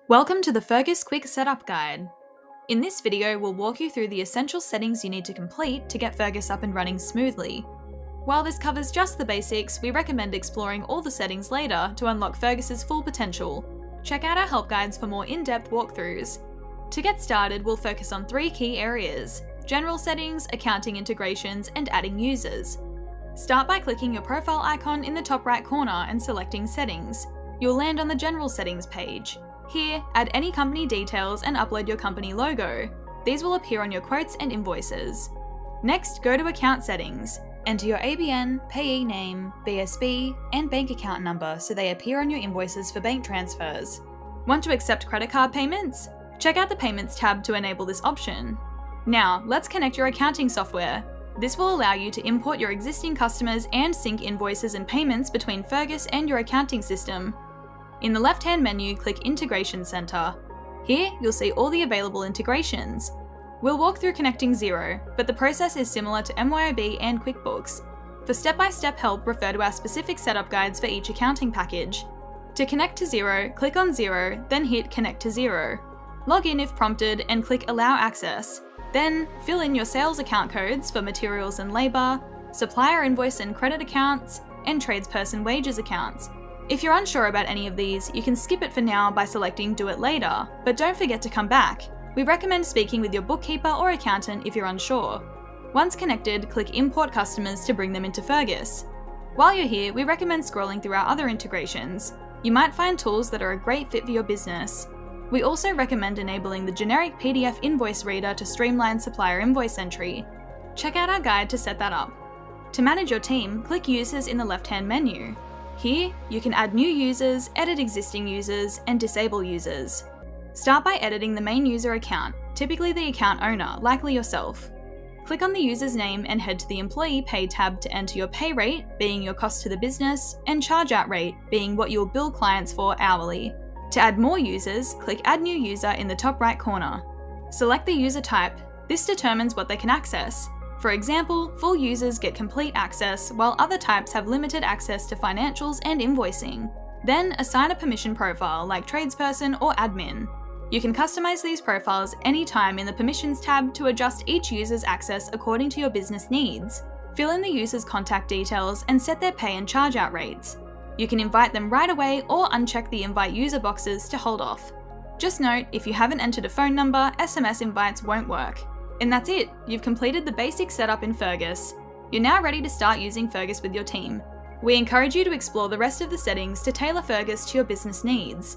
Welcome to the Fergus Quick Setup Guide. In this video, we'll walk you through the essential settings you need to complete to get Fergus up and running smoothly. While this covers just the basics, we recommend exploring all the settings later to unlock Fergus's full potential. Check out our help guides for more in-depth walkthroughs. To get started, we'll focus on three key areas: general settings, accounting integrations, and adding users. Start by clicking your profile icon in the top right corner and selecting Settings. You'll land on the General Settings page. Here, add any company details and upload your company logo. These will appear on your quotes and invoices. Next, go to Account Settings. Enter your ABN, payee name, BSB, and bank account number so they appear on your invoices for bank transfers. Want to accept credit card payments? Check out the Payments tab to enable this option. Now, let's connect your accounting software. This will allow you to import your existing customers and sync invoices and payments between Fergus and your accounting system. In the left-hand menu, click Integration Center. Here, you'll see all the available integrations. We'll walk through connecting Xero, but the process is similar to MYOB and QuickBooks. For step-by-step help, refer to our specific setup guides for each accounting package. To connect to Xero, click on Xero, then hit Connect to Xero. Log in if prompted and click Allow Access. Then, fill in your sales account codes for materials and labour, supplier invoice and credit accounts, and tradesperson wages accounts. If you're unsure about any of these, you can skip it for now by selecting Do It Later, but don't forget to come back. We recommend speaking with your bookkeeper or accountant if you're unsure. Once connected, click Import Customers to bring them into Fergus. While you're here, we recommend scrolling through our other integrations. You might find tools that are a great fit for your business. We also recommend enabling the generic PDF invoice reader to streamline supplier invoice entry. Check out our guide to set that up. To manage your team, click Users in the left-hand menu. Here, you can add new users, edit existing users, and disable users. Start by editing the main user account, typically the account owner, likely yourself. Click on the user's name and head to the Employee Pay tab to enter your pay rate, being your cost to the business, and charge-out rate, being what you'll bill clients for hourly. To add more users, click Add New User in the top right corner. Select the user type. This determines what they can access. For example, full users get complete access, while other types have limited access to financials and invoicing. Then assign a permission profile like tradesperson or admin. You can customize these profiles anytime in the Permissions tab to adjust each user's access according to your business needs. Fill in the user's contact details and set their pay and charge-out rates. You can invite them right away or uncheck the invite user boxes to hold off. Just note, if you haven't entered a phone number, SMS invites won't work. And that's it, you've completed the basic setup in Fergus. You're now ready to start using Fergus with your team. We encourage you to explore the rest of the settings to tailor Fergus to your business needs.